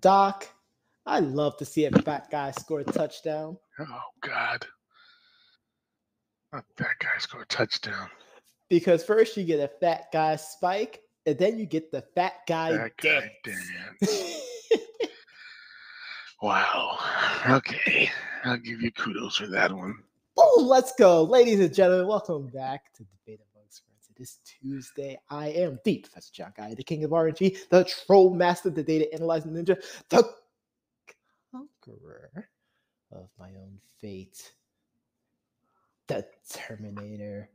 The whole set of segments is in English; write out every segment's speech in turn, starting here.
Doc, I love to see a fat guy score a touchdown Oh, God. Not that guy score a touchdown. because first you get a fat guy spike, and then you get the fat guy That guy dance. dance. Wow. Okay. I'll give you kudos for that one. Oh, let's go. Ladies and gentlemen, welcome back to Debate Amongst Friends. It is Tuesday. I am the Professor John Guy, the king of RNG, the troll master, the data analyzing ninja, the conqueror of my own fate, the Terminator.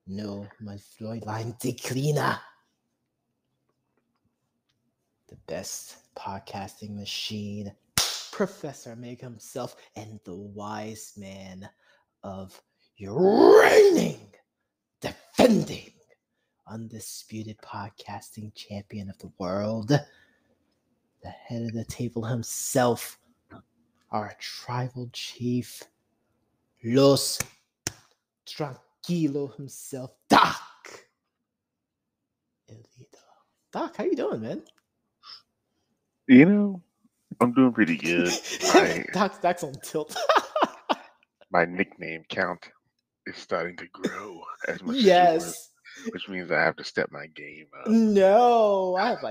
No, my Floyd line decliner. The best podcasting machine, Professor Meg himself, and the wise man of your reigning, defending, undisputed podcasting champion of the world, the head of the table himself, our tribal chief, Los Tranquilo himself, Doc Elito. Doc, how you doing, man? You know, I'm doing pretty good. Doc's on tilt. My nickname count is starting to grow as much as Yes. yours, which means I have to step my game up. No, I have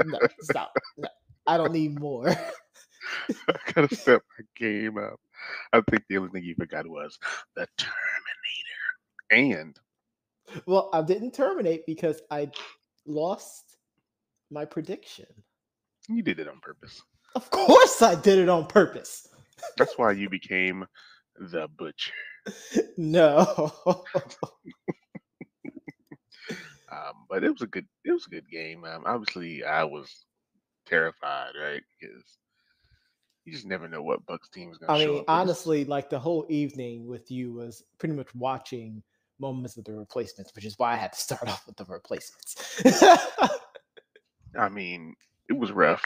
no, stop. No, I don't need more. I gotta step my game up. I think the only thing you forgot was the Terminator. And Well, I didn't terminate because I lost my prediction. you did it on purpose. Of course I did it on purpose. That's why you became the Butcher. No. But it was a good game. Obviously, I was terrified, right? Because you just never know what Bucks team is going to I show mean, up. honestly, like the whole evening with you was pretty much watching moments of the replacements, which is why I had to start off with the replacements. I mean, it was rough.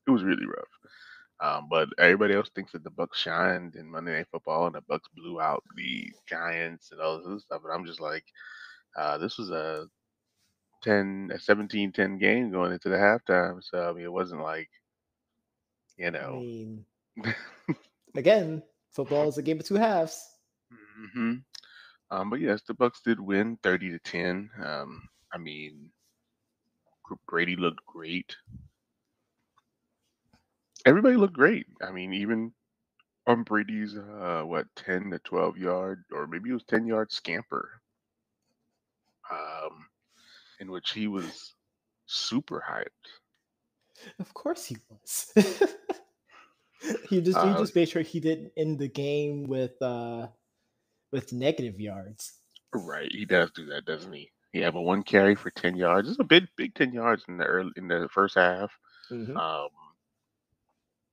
It was really rough. But everybody else thinks that the Bucks shined in Monday Night Football and the Bucks blew out the Giants and all this other stuff. And I'm just like, this was a 17-10 game going into the halftime. So I mean, it wasn't like, you I know. mean, again, football is a game of two halves. hmm But yes, the Bucks did win 30-10. I mean, Brady looked great. Everybody looked great. I mean, even on Brady's 10 to 12 yard, or maybe it was 10-yard scamper, um, in which he was super hyped. Of course he was. he just made sure he didn't end the game with negative yards. Right, he does do that, doesn't he? He had a one carry for 10 yards. It's a big 10 yards in the first half. Mm-hmm. Um,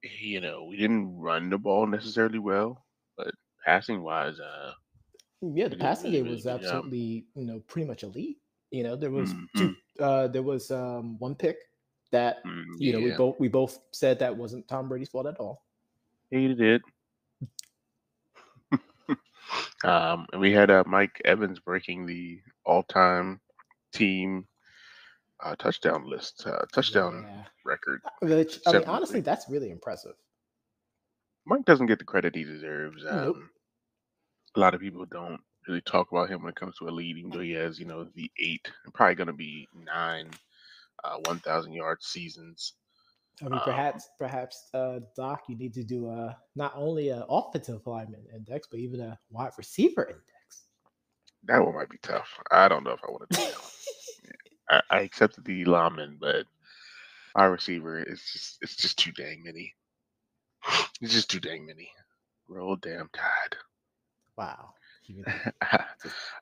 we didn't run the ball necessarily well, but passing wise, Yeah, the we did a passing really, game really was good job. absolutely, pretty much elite. There was hmm one pick that Yeah, we both said that wasn't Tom Brady's fault at all. he did. And we had Mike Evans breaking the all-time team touchdown touchdown Yeah, record. which I mean, 73. honestly, that's really impressive. Mike doesn't get the credit he deserves. Nope. A lot of people don't really talk about him when it comes to elite, even though he has, the 8, and probably going to be 9 1,000-yard seasons. I mean, Um, perhaps, Doc, you need to do not only an offensive lineman index, but even a wide receiver index. that one might be tough. I don't know if I want to do that one. I accepted the lineman, but our receiver it's just too dang many. It's just too dang many. Roll damn tide. Wow. He really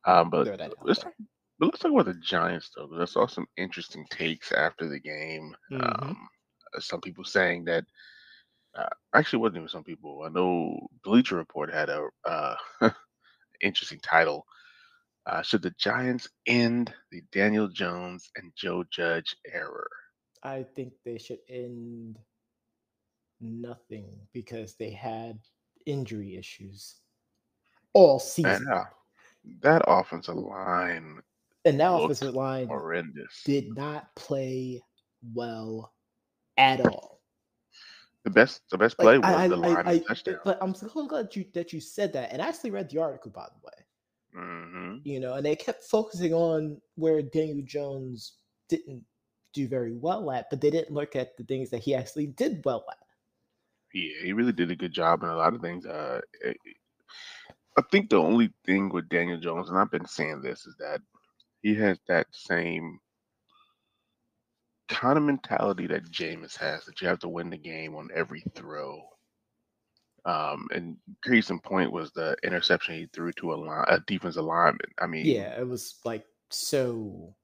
But throw that out let's there. talk, but let's talk about the Giants though, because I saw some interesting takes after the game. Mm-hmm. Some people saying that actually it wasn't even some people. I know Bleacher Report had a interesting title. Should the Giants end the Daniel Jones and Joe Judge era? I think they should end nothing because they had injury issues all And season. that offensive line And that looked offensive line horrendous. did not play well at all. The best Like play was the line and touchdown. but I'm so glad that you said that. And I actually read the article, by the way. Hmm. And they kept focusing on where Daniel Jones didn't do very well at, but they didn't look at the things that he actually did well at. Yeah, he really did a good job in a lot of things. I think the only thing with Daniel Jones, and I've been saying this, is that he has that same kind of mentality that Jameis has, that you have to win the game on every throw. And case in point was the interception he threw to a defensive lineman. I mean, Yeah, it was like, so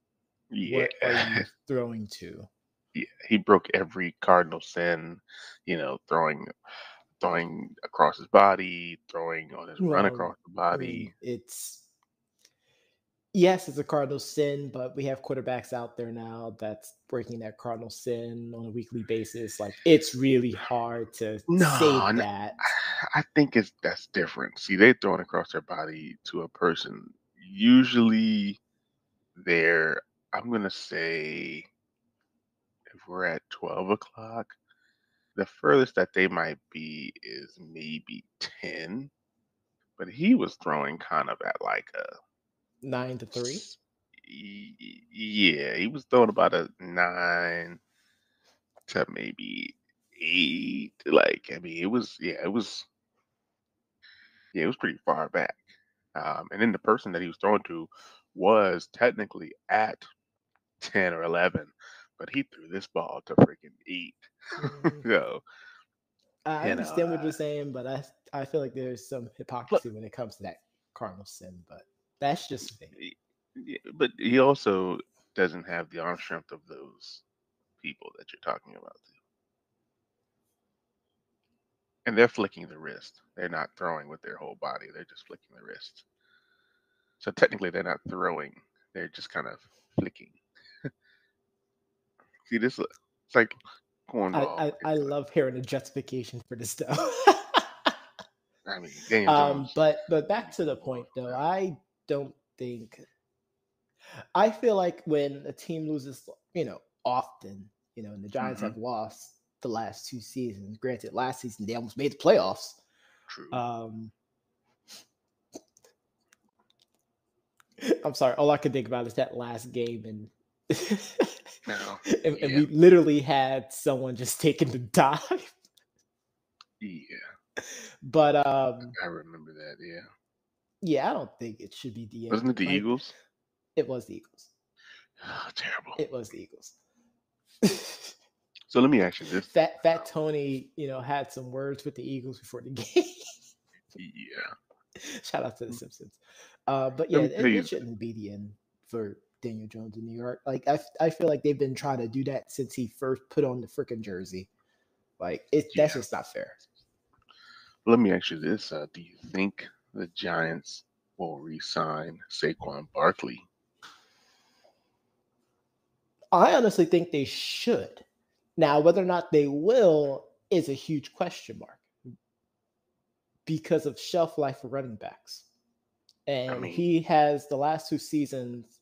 yeah, what are you throwing to? yeah, he broke every cardinal sin, throwing across his body, throwing on his run Well, across the I mean, body. yes, it's a cardinal sin, but we have quarterbacks out there now that's breaking that cardinal sin on a weekly basis. Like, it's really hard to No, say that. I think that's different. See, they throwing across their body to a person. Usually, they're. I'm gonna say if we're at 12 o'clock, the furthest that they might be is maybe 10. But he was throwing kind of at like a 9-3. yeah, he was throwing about a 9 to maybe 8. Like, I mean, it was pretty far back. And then the person that he was throwing to was technically at 10 or 11, but he threw this ball to freaking 8. Mm, So, I you know, understand what you're saying, but I feel like there's some but, hypocrisy when it comes to that cardinal sin. But that's just me. but he also doesn't have the arm strength of those people that you're talking about. And they're flicking the wrist. They're not throwing with their whole body. They're just flicking the wrist. So technically, they're not throwing. They're just kind of flicking. See, it's like I, cornball. I, I love hearing the justification for this stuff. I mean, Daniel Jones. But back to the point though, I don't think I feel like when a team loses, often, and the Giants Hmm. have lost the last 2 seasons. Granted, last season they almost made the playoffs. True. Um, I'm sorry, all I can think about is that last game, and Now, and yeah, we literally had someone just taking the dive. yeah, But I remember that. Yeah, yeah, I don't think it should be the wasn't it end. the Like, Eagles? it was the Eagles. Terrible. It was the Eagles. So let me ask you this. Fat Tony, had some words with the Eagles before the game. Yeah, Shout out to the Simpsons. But let yeah, me tell it you. shouldn't be the end for Daniel Jones in New York. Like, I feel like they've been trying to do that since he first put on the freaking jersey. Like, that's Yeah, just not fair. let me ask you this. Do you think the Giants will re-sign Saquon Barkley? I honestly think they should. Now, whether or not they will is a huge question mark because of shelf life for running backs. I And mean, he has the last 2 seasons,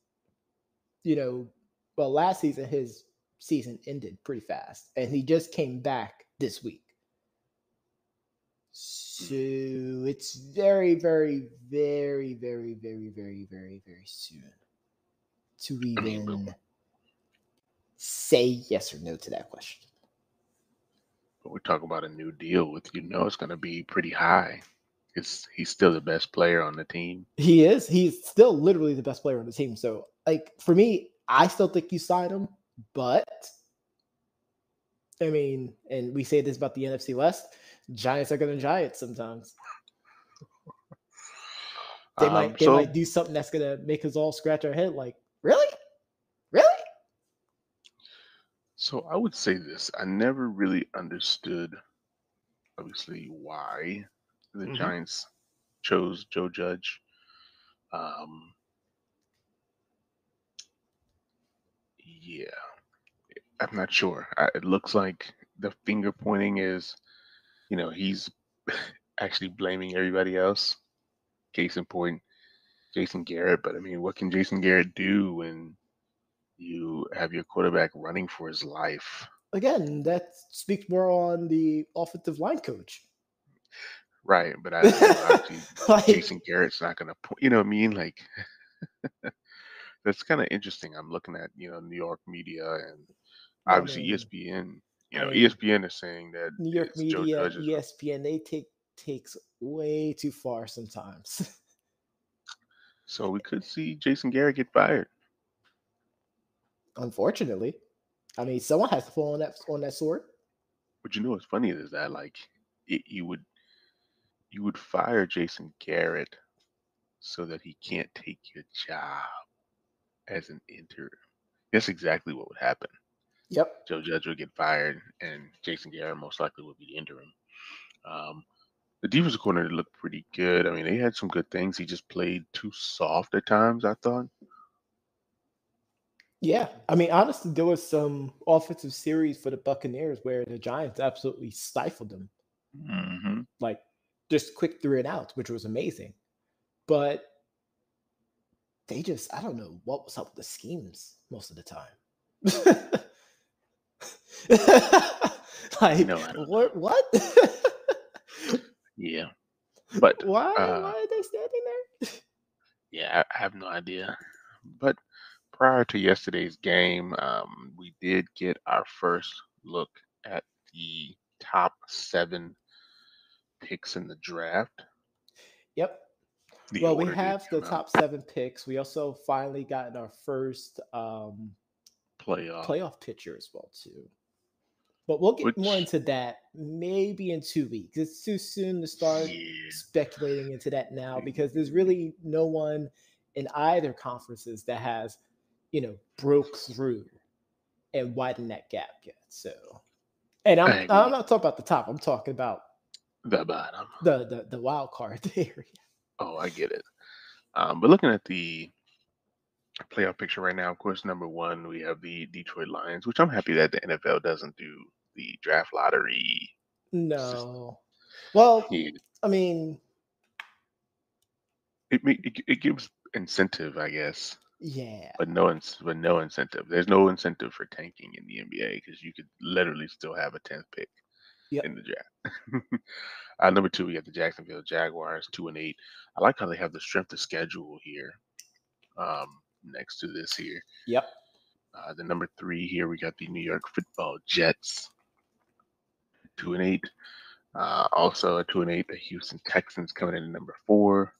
you know, well, last season, his season ended pretty fast, and he just came back this week. So it's very, very, very, very, very, very, very, very soon to I mean, but, even say yes or no to that question. but we're talking about a new deal with it's going to be pretty high. He's still the best player on the team. He is. He's still literally the best player on the team. So, like, for me, I still think you sign him, but I mean, and we say this about the NFC West, Giants are going to Giants sometimes. They might they So might do something that's going to make us all scratch our head. Like, really, really? so I would say this. I never really understood, obviously, why the Mm-hmm. Giants chose Joe Judge. Um, yeah, I'm not sure. It looks like the finger pointing is, he's actually blaming everybody else. Case in point, Jason Garrett. But I mean, what can Jason Garrett do when you have your quarterback running for his life? Again, that speaks more on the offensive line coach. Right, but obviously Like, Jason Garrett's not going to point. You know what I mean? Like that's kind of interesting. I'm looking at New York media and I obviously mean, ESPN. I mean, ESPN is saying that New York it's Joe media, Judge's. ESPN, they takes way too far sometimes. So we could see Jason Garrett get fired. Unfortunately, I mean, someone has to fall on that sword. But you know what's funny is that like you would fire Jason Garrett so that he can't take your job as an interim. That's exactly what would happen. Yep. Joe Judge would get fired, and Jason Garrett most likely would be the interim. Um, the defensive coordinator looked pretty good. I mean, they had some good things. He just played too soft at times, I thought. Yeah, I mean, honestly, there was some offensive series for the Buccaneers where the Giants absolutely stifled them, Hmm. like just quick 3 and outs, which was amazing. But they just, I don't know what was up with the schemes most of the time. Like, I don't know. what? What? Yeah, but Why uh, are they standing there? yeah, I have no idea. But prior to yesterday's game, we did get our first look at the top 7 picks in the draft. Yep. The Well, we order did have the come out. top 7 picks. We also finally gotten our first Playoff, playoff pitcher as well too. But we'll get more which into that maybe in 2 weeks. It's too soon to start yeah, speculating into that now because there's really no one in either conferences that has, broke through and widened that gap yet. So, and I I'm agree. not talking about the top. I'm talking about The bottom. the wild card area. Oh, I get it. But looking at the playoff picture right now, of course, number one we have the Detroit Lions, which I'm happy that the NFL doesn't do the draft lottery system. No. Well, Yeah, I mean, it gives incentive, I guess, yeah. but no incentive. There's no incentive for tanking in the NBA because you could literally still have a 10th pick Yep. in the draft. Number two, we have the Jacksonville Jaguars, 2-8. I like how they have the strength of schedule here next to this here. Yep. The number three here, we got the New York Football Jets, 2-8. Also at 2-8, the Houston Texans coming in at number four.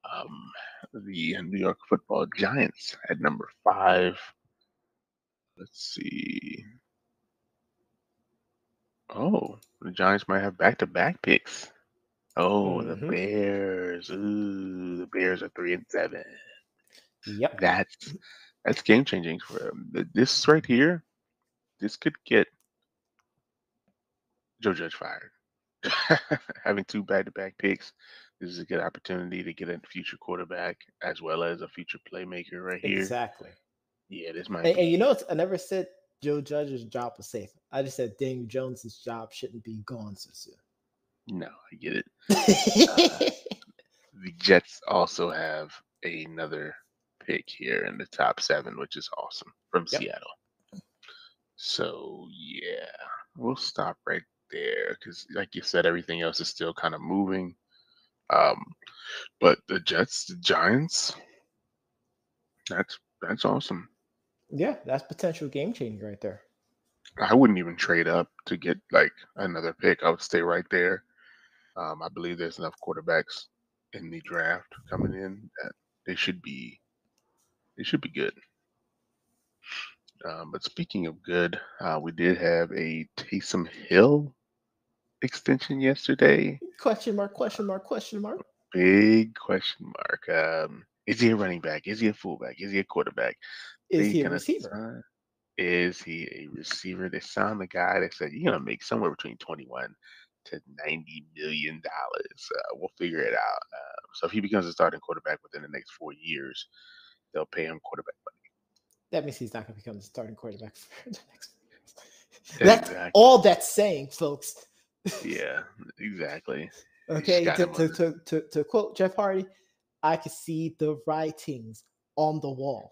Um, the New York Football Giants at number five. Let's see. Oh, the Giants might have back-to-back picks. Oh, the Hmm. Bears. Ooh, the Bears are 3-7. Yep. That's game changing for them. This right here, this could get Joe Judge fired. Having 2 back-to-back picks, this is a good opportunity to get a future quarterback as well as a future playmaker right here. Exactly. Yeah, this might And be. I never said Joe Judge's job was safe. I just said Daniel Jones's job shouldn't be gone so soon. No, I get it. Uh, the Jets also have another pick here in the top 7, which is awesome from Yep. Seattle. So yeah, we'll stop right there because, like you said, everything else is still kind of moving. Um, but the Jets, the Giants, that's awesome. Yeah, that's potential game changing right there. I wouldn't even trade up to get like another pick. I would stay right there. I believe there's enough quarterbacks in the draft coming in that they should be they should be good. But speaking of good, we did have a Taysom Hill extension yesterday. Question mark, question mark, question mark. Big question mark. Is he a running back? Is he a fullback? Is he a quarterback? Is They he a gonna receiver? sign. Is he a receiver? They signed the guy. They said you're gonna make somewhere between 21 to $90 million. We'll figure it out. So if he becomes a starting quarterback within the next 4 years, they'll pay him quarterback That means he's not going to become the starting quarterback for the next few years. money. That's Exactly. all that's saying, folks. Yeah. Exactly. He just Okay, got him on. to quote Jeff Hardy, I could see the writings on the wall.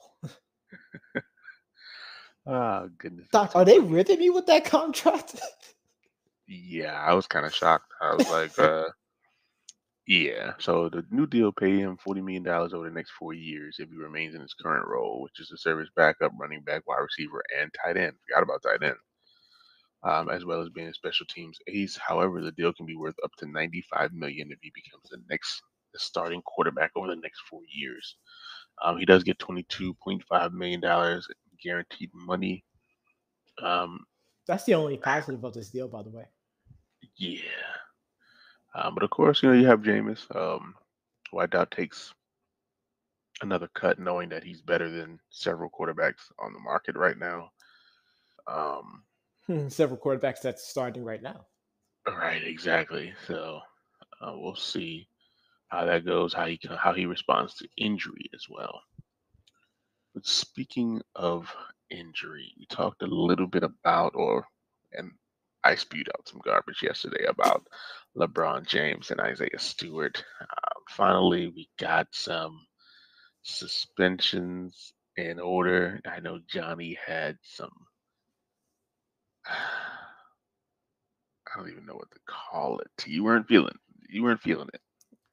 Oh goodness, it's Doc, too are they funny. ripping me with that contract? Yeah, I was kind of shocked. I was like, yeah. So the new deal paid him $40 million over the next 4 years if he remains in his current role, which is to serve as backup running back, wide receiver, and tight end. Forgot about tight end. As well as being a special teams ace. However, the deal can be worth up to $95 million if he becomes the starting quarterback over the next 4 years. He does get $22.5 million guaranteed money. Um, That's the only positive of this deal, by the way. yeah, but of course, you have Jameis, who I doubt takes another cut, knowing that he's better than several quarterbacks on the market right now. Um, Several quarterbacks that's starting right now. right, exactly. So we'll see how that goes, how he responds to injury as well. But speaking of injury, we talked a little bit about, and I spewed out some garbage yesterday about LeBron James and Isaiah Stewart. Finally, we got some suspensions in order. I know Johnny had some. I don't even know what to call it. You weren't feeling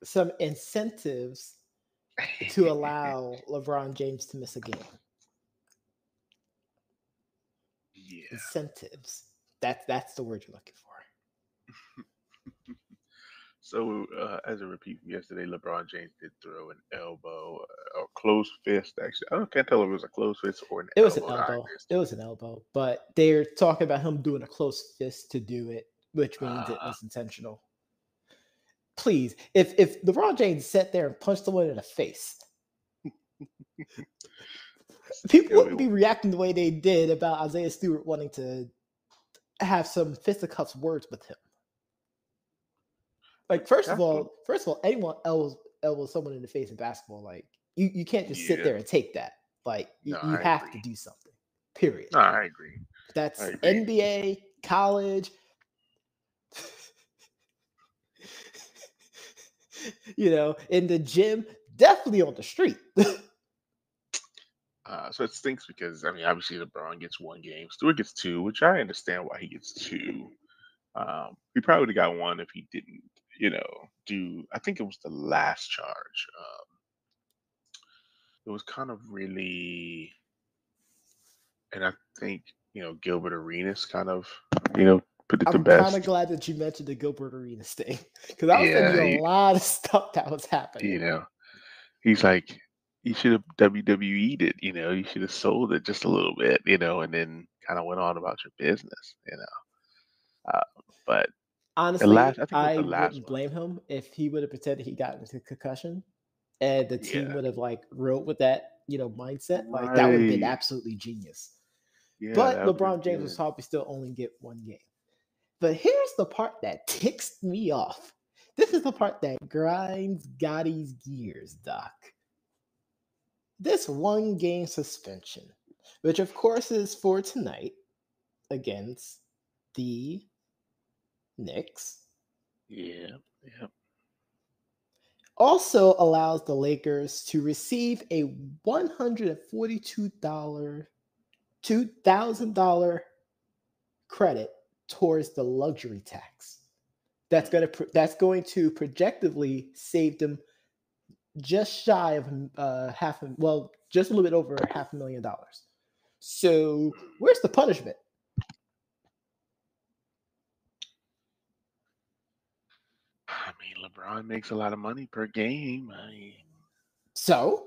Some incentives to it. allow LeBron James to miss a game. Yeah. Incentives. That's the word you're looking for. So, as a repeat from yesterday, LeBron James did throw an elbow, or closed fist. Actually, can't tell if it was a closed fist or an It was an elbow to elbow. Isaiah It Stewart. was an elbow. But they're talking about him doing a close fist to do it, which means it Uh, was intentional. Please, if LeBron James sat there and punched someone in the face, people I wouldn't mean, be reacting the way they did about Isaiah Stewart wanting to have some fisticuffs words with him. Like that's what. first of all, anyone elbows someone in the face in basketball, like you can't just sit Yeah. there and take that. Like No, you I have to agree. do something. Period. No, I agree. I That's agree. NBA, college, in the gym, definitely on the street. So it stinks because obviously LeBron gets 1 game, Stewart gets two, which I understand why he gets two. He probably would have got one if he didn't, do. I think it was the last charge. It was kind of really, and I think Gilbert Arenas kind of, put it the I'm kind of best. glad that you mentioned the Gilbert Arenas thing because I was going to Yeah, be a lot of stuff that was happening. you know, he's like, you should have WWE'd it. You should have sold it just a little bit, and then kind of went on about your business. Uh, but Honestly, I think it was I the last wouldn't one. blame him if he would have pretended he got into concussion and the team Yeah, would have like rode with that, mindset. Like that would have been right. absolutely genius. Yeah, But that would have LeBron James been was good. probably still only get 1 game. But here's the part that ticks me off. This is the part that grinds Gotti's gears, Doc. This 1 game suspension, which of course is for tonight against the Knicks, Yeah, yeah. also allows the Lakers to receive a $142,000 credit towards the luxury tax. That's going to projectively save them just shy of just a little bit over $500,000. So where's the punishment? LeBron makes a lot of money per game. So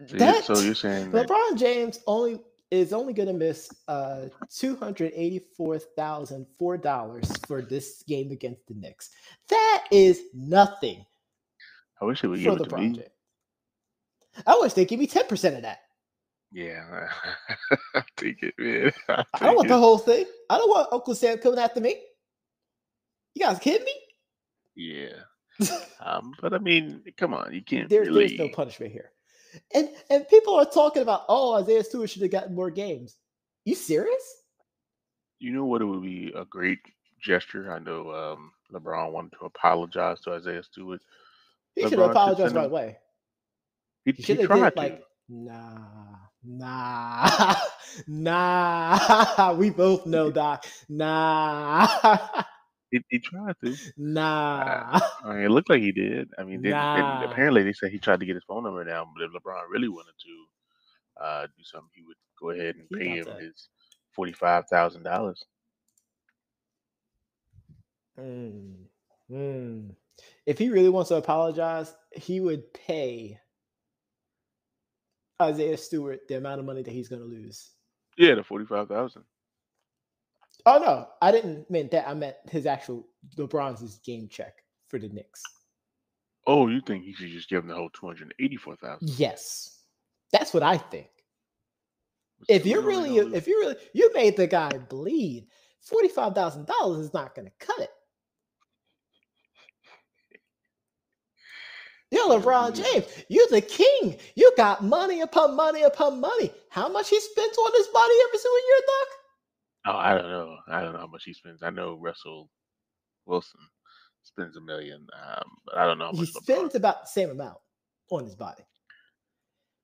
So that you're saying that? LeBron James only going to miss $284,004 for this game against the Knicks. That is nothing I wish they would for give it to LeBron me. James. I wish they give me 10% of that. Yeah, I'll take it, man. I'll I don't take want the it. whole thing. I don't want Uncle Sam coming after me. You guys kidding Yeah. me? But come on, you can't There's no really. punishment here. And people are talking about, Isaiah Stewart should have gotten more games. You serious? You know what? It would be a great gesture. I know LeBron wanted to apologize to Isaiah Stewart. He should have LeBron should apologized send right him. away. He He should have tried did to. like, nah. We both know, Doc. Nah. He tried to. Nah. I mean, it looked like he did. I mean, and Nah. apparently they said he tried to get his phone number down. But if LeBron really wanted to do something, he would go ahead and He pay about him to. his $45,000. If he really wants to apologize, he would pay Isaiah Stewart the amount of money that he's going to lose. Yeah, the 45,000. Oh no, I didn't mean that. I meant his actual LeBron's game check for the Knicks. Oh, you think he should just give him the whole 284,000? Yes, that's what I think. If you made the guy bleed, $45,000 is not going to cut it. Yo, LeBron James, you're the king. You got money upon money upon money. How much he spends on his body every single year, Doc? Oh, I don't know. I don't know how much he spends. I know Russell Wilson spends $1 million, but I don't know how much. He spends about the same amount on his body.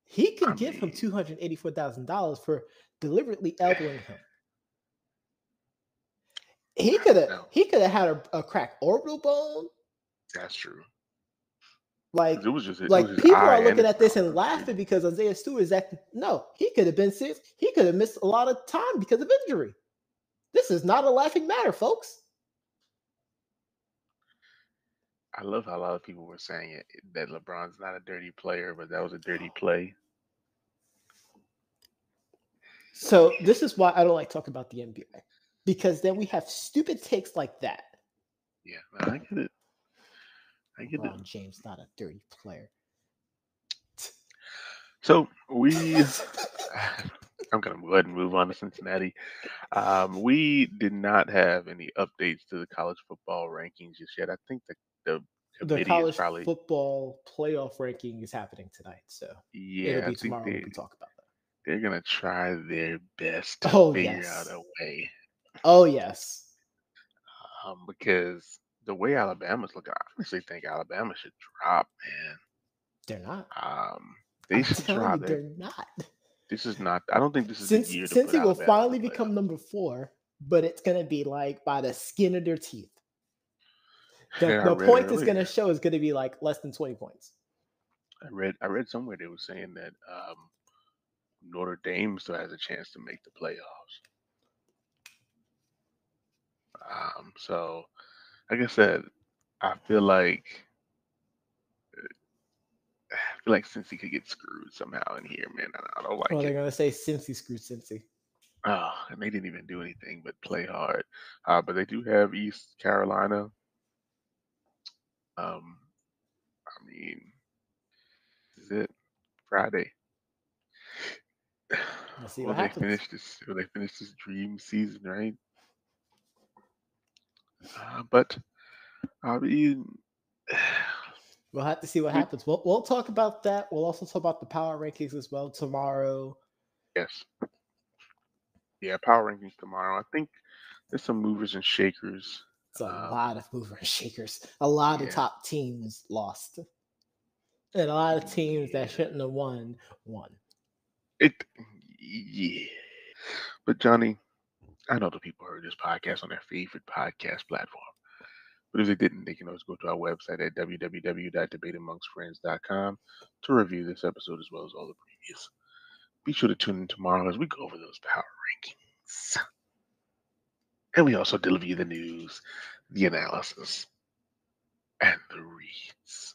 He could give him $284,000 for deliberately elbowing him. He could have had a cracked orbital bone. That's true. Like it was just people are looking at this and laughing because Isaiah Stewart is acting. No, he could have been serious. He could have missed a lot of time because of injury. This is not a laughing matter, folks. I love how a lot of people were saying that LeBron's not a dirty player, but that was a dirty play. So this is why I don't like talking about the NBA, because then we have stupid takes like that. Yeah, I get it. LeBron James not a dirty player. So I'm gonna go ahead and move on to Cincinnati. We did not have any updates to the college football rankings just yet. I think the college football playoff ranking is happening tonight, so yeah, it'll be tomorrow when we talk about that. They're gonna try their best to figure out a way. Oh yes. Because the way Alabama's looking, I honestly think Alabama should drop, man. They're not. They should drop. They're not. This is not. I don't think this is the year to put Cincy will Alabama finally become number 4, but it's gonna be like by the skin of their teeth. The point is gonna show is gonna be like less than 20 points. I read somewhere they were saying that Notre Dame still has a chance to make the playoffs. So, like I said, I feel like Cincy could get screwed somehow in here, man. I don't like it. They're gonna say Cincy screwed Cincy. Oh, and they didn't even do anything but play hard. But they do have East Carolina. I mean, this is it. Friday. Let's see what happens. Will they finish this dream season, right? But I mean, we'll have to see what happens. We'll talk about that. We'll also talk about the power rankings as well tomorrow. Yes. Yeah, power rankings tomorrow. I think there's some movers and shakers. It's a lot of movers and shakers. A lot of top teams lost. And a lot of teams that shouldn't have won. Yeah. But Johnny, I know the people heard this podcast on their favorite podcast platform. But if they didn't, they can always go to our website at www.debateamongstfriends.com to review this episode as well as all the previous. Be sure to tune in tomorrow as we go over those power rankings. And we also deliver you the news, the analysis, and the reads.